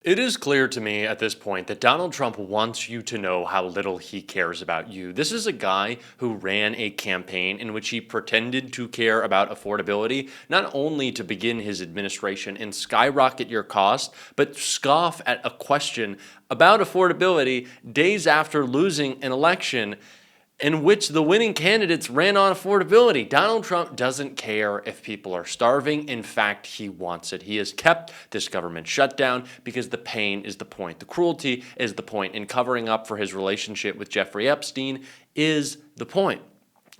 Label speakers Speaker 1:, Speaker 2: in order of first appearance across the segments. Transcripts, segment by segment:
Speaker 1: It is clear to me at this point that Donald Trump wants you to know how little he cares about you. This is a guy who ran a campaign in which he pretended to care about affordability, not only to begin his administration and skyrocket your cost, but scoff at a question about affordability days after losing an election in which the winning candidates ran on affordability. Donald Trump doesn't care if people are starving. In fact, he wants it. He has kept this government shutdown because the pain is the point. The cruelty is the point. And covering up for his relationship with Jeffrey Epstein is the point.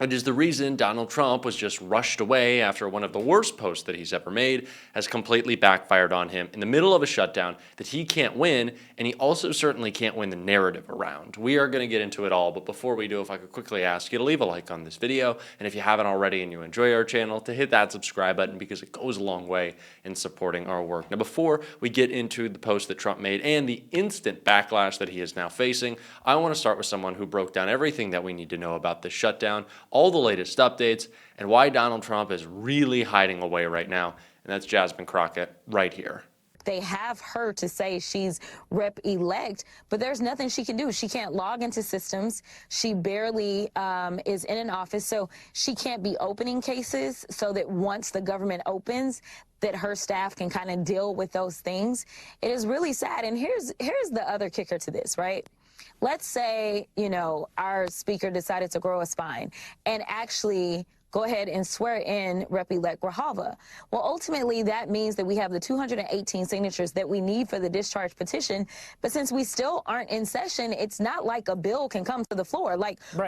Speaker 1: It is the reason Donald Trump was just rushed away after one of the worst posts that he's ever made has completely backfired on him in the middle of a shutdown that he can't win, and he also certainly can't win the narrative around. We are going to get into it all, but before we do, if I could quickly ask you to leave a like on this video, and if you haven't already and you enjoy our channel, to hit that subscribe button because it goes a long way in supporting our work. Now, before we get into the post that Trump made and the instant backlash that he is now facing, I want to start with someone who broke down everything that we need to know about this shutdown, all the latest updates, and why Donald Trump is really hiding away right now. And that's Jasmine Crockett right here.
Speaker 2: They have her to say she's rep-elect, but there's nothing she can do. She can't log into systems. She barely is in an office, so she can't be opening cases so that once the government opens, that her staff can kind of deal with those things. It is really sad. And here's the other kicker to this, right? Let's say, our speaker decided to grow a spine and actually go ahead and swear in Rep-elect Grijalva. Well, ultimately, that means that we have the 218 signatures that we need for the discharge petition. But since we still aren't in session, it's not like a bill can come to the floor.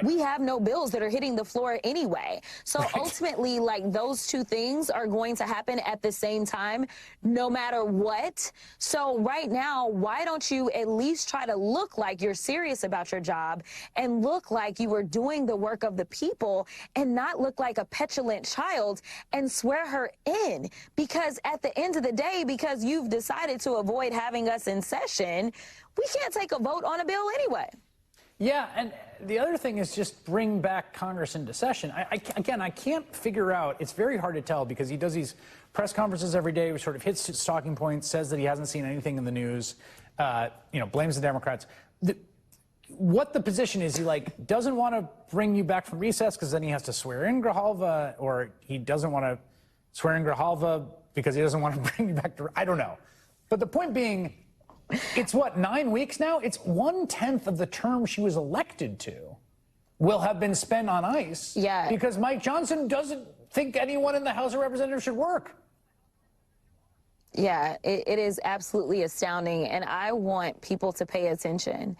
Speaker 2: We have no bills that are hitting the floor anyway. So ultimately, those two things are going to happen at the same time, no matter what. So right now, why don't you at least try to look like you're serious about your job and look like you were doing the work of the people and not look like a petulant child and swear her in? Because at the end of the day, because you've decided to avoid having us in session, we can't take a vote on a bill anyway.
Speaker 3: Yeah, and the other thing is just bring back Congress into session. I can't figure out, it's very hard to tell because he does these press conferences every day, sort of hits his talking points, says that he hasn't seen anything in the news, blames the Democrats. What the position is, he doesn't want to bring you back from recess because then he has to swear in Grijalva, or he doesn't want to swear in Grijalva because he doesn't want to bring you back to, I don't know. But the point being, it's what, 9 weeks now? It's 1/10 of the term she was elected to will have been spent on ice.
Speaker 2: Yeah.
Speaker 3: Because Mike Johnson doesn't think anyone in the House of Representatives should work.
Speaker 2: Yeah, it is absolutely astounding, and I want people to pay attention.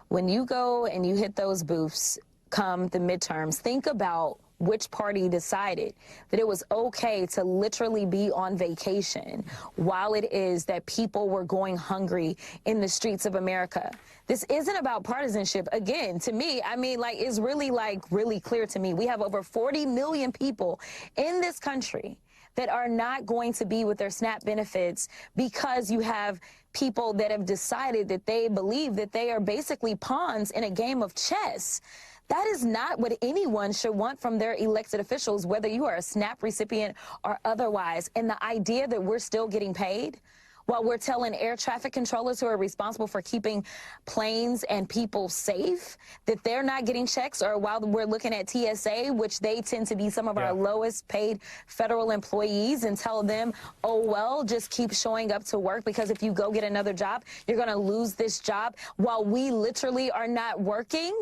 Speaker 2: When you go and you hit those booths come the midterms, think about which party decided that it was okay to literally be on vacation while it is that people were going hungry in the streets of America. This isn't about partisanship. Again, to me, it's really clear to me. We have over 40 million people in this country that are not going to be with their SNAP benefits because you have people that have decided that they believe that they are basically pawns in a game of chess. That is not what anyone should want from their elected officials, whether you are a SNAP recipient or otherwise. And the idea that we're still getting paid while we're telling air traffic controllers who are responsible for keeping planes and people safe that they're not getting checks, or while we're looking at TSA, which they tend to be some of our lowest paid federal employees, and tell them, oh, well, just keep showing up to work because if you go get another job, you're going to lose this job while we literally are not working.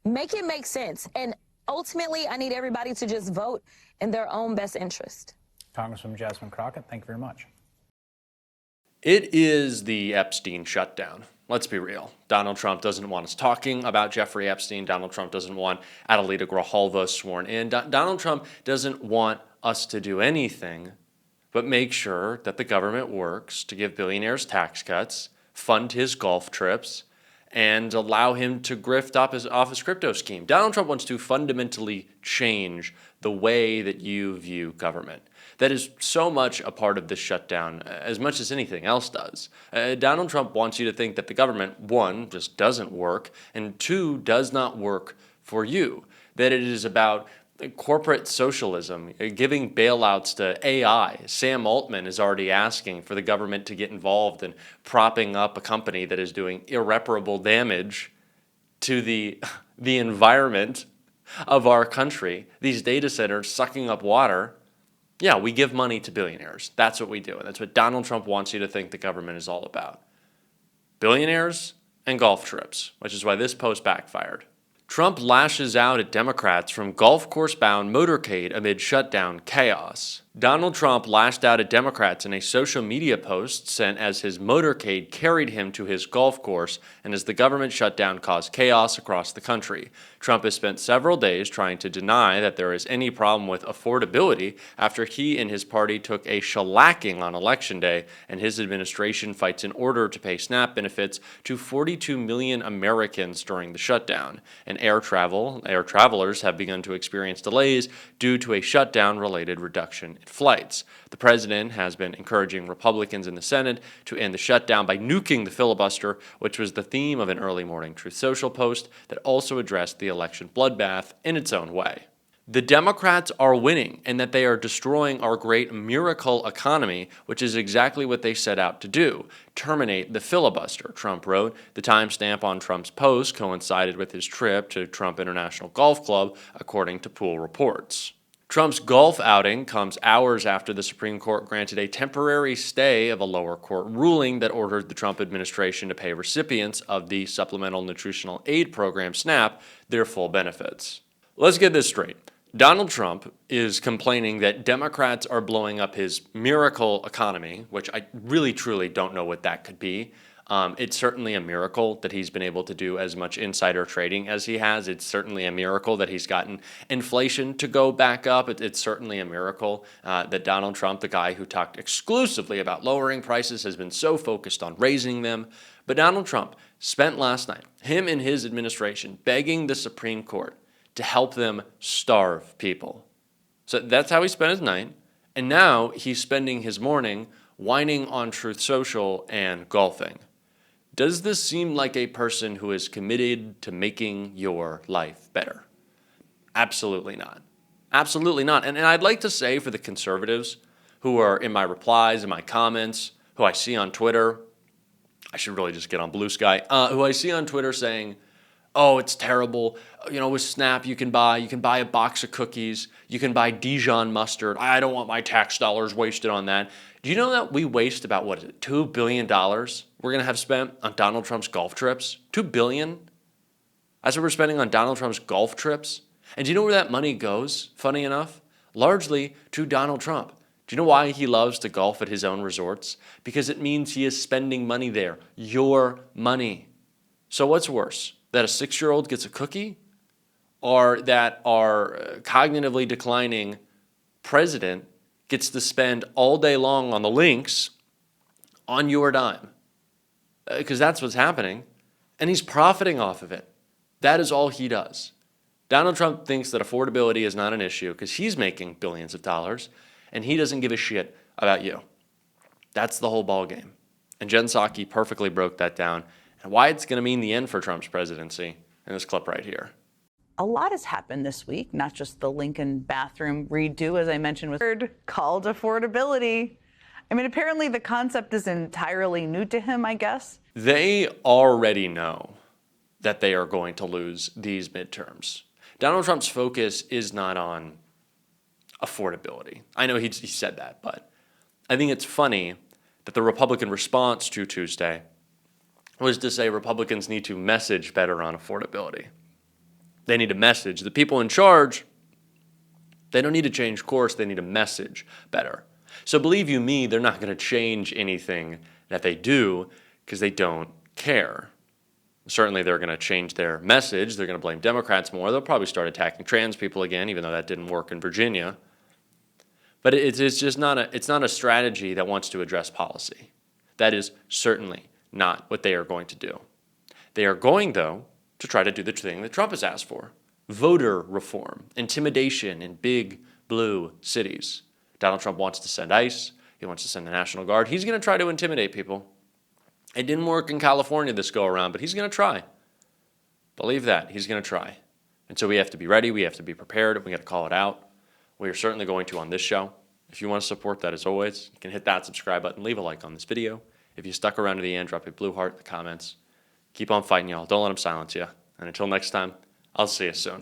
Speaker 2: Make it make sense. And ultimately, I need everybody to just vote in their own best interest.
Speaker 3: Congresswoman Jasmine Crockett, thank you very much.
Speaker 1: It is the Epstein shutdown. Let's be real. Donald Trump doesn't want us talking about Jeffrey Epstein. Donald Trump doesn't want Adelita Grijalva sworn in. Donald Trump doesn't want us to do anything but make sure that the government works to give billionaires tax cuts, fund his golf trips, and allow him to grift off his crypto scheme. Donald Trump wants to fundamentally change the way that you view government. That is so much a part of this shutdown, as much as anything else does. Donald Trump wants you to think that the government, one, just doesn't work, and two, does not work for you. That it is about corporate socialism, giving bailouts to AI. Sam Altman is already asking for the government to get involved in propping up a company that is doing irreparable damage to the environment of our country. These data centers sucking up water. Yeah, we give money to billionaires. That's what we do. And that's what Donald Trump wants you to think the government is all about. Billionaires and golf trips, which is why this post backfired. Trump lashes out at Democrats from golf course-bound motorcade amid shutdown chaos. Donald Trump lashed out at Democrats in a social media post sent as his motorcade carried him to his golf course and as the government shutdown caused chaos across the country. Trump has spent several days trying to deny that there is any problem with affordability after he and his party took a shellacking on Election Day, and his administration fights in order to pay SNAP benefits to 42 million Americans during the shutdown. And air travelers have begun to experience delays due to a shutdown-related reduction in flights. The president has been encouraging Republicans in the Senate to end the shutdown by nuking the filibuster, which was the theme of an early morning Truth Social post that also addressed the election bloodbath in its own way. The Democrats are winning and that they are destroying our great miracle economy, which is exactly what they set out to do, terminate the filibuster, Trump wrote. The timestamp on Trump's post coincided with his trip to Trump International Golf Club, according to Pool reports. Trump's golf outing comes hours after the Supreme Court granted a temporary stay of a lower court ruling that ordered the Trump administration to pay recipients of the Supplemental Nutritional Aid Program, SNAP, their full benefits. Let's get this straight. Donald Trump is complaining that Democrats are blowing up his miracle economy, which I really truly don't know what that could be. It's certainly a miracle that he's been able to do as much insider trading as he has. It's certainly a miracle that he's gotten inflation to go back up. It's certainly a miracle that Donald Trump, the guy who talked exclusively about lowering prices, has been so focused on raising them. But Donald Trump spent last night, him and his administration, begging the Supreme Court to help them starve people. So that's how he spent his night. And now he's spending his morning whining on Truth Social and golfing. Does this seem like a person who is committed to making your life better? Absolutely not. Absolutely not. And I'd like to say for the conservatives who are in my replies and my comments, who I see on Twitter, I should really just get on Blue Sky, who I see on Twitter saying, oh, it's terrible. You know, with SNAP, you can buy a box of cookies. You can buy Dijon mustard. I don't want my tax dollars wasted on that. Do you know that we waste about, what is it, $2 billion we're going to have spent on Donald Trump's golf trips? $2 billion? That's what we're spending on Donald Trump's golf trips. And do you know where that money goes, funny enough? Largely to Donald Trump. Do you know why he loves to golf at his own resorts? Because it means he is spending money there. Your money. So what's worse? That a 6-year-old gets a cookie, or that our cognitively declining president gets to spend all day long on the links on your dime? Because that's what's happening, and he's profiting off of it. That is all he does. Donald Trump thinks that affordability is not an issue because he's making billions of dollars, and he doesn't give a shit about you. That's the whole ballgame. And Jen Psaki perfectly broke that down, and why it's going to mean the end for Trump's presidency in this clip right here.
Speaker 4: A lot has happened this week, not just the Lincoln bathroom redo, as I mentioned, with called affordability. I mean, apparently the concept is entirely new to him, I guess.
Speaker 1: They already know that they are going to lose these midterms. Donald Trump's focus is not on affordability. I know he said that, but I think it's funny that the Republican response to Tuesday was to say Republicans need to message better on affordability. They need to message. The people in charge, they don't need to change course. They need to message better. So believe you me, they're not going to change anything that they do because they don't care. Certainly they're going to change their message. They're going to blame Democrats more. They'll probably start attacking trans people again, even though that didn't work in Virginia. But it's just not a strategy that wants to address policy. That is certainly not what they are going to do. They are going, though, to try to do the thing that Trump has asked for: voter reform, intimidation in big blue cities. Donald Trump wants to send ICE. He wants to send the National Guard. He's going to try to intimidate people. It didn't work in California this go around, but he's going to try. Believe that. He's going to try. And so we have to be ready, we have to be prepared, we got to call it out. We are certainly going to on this show. If you want to support that, as always, you can hit that subscribe button, leave a like on this video. If you stuck around to the end, drop a blue heart in the comments. Keep on fighting, y'all. Don't let them silence you. And until next time, I'll see you soon.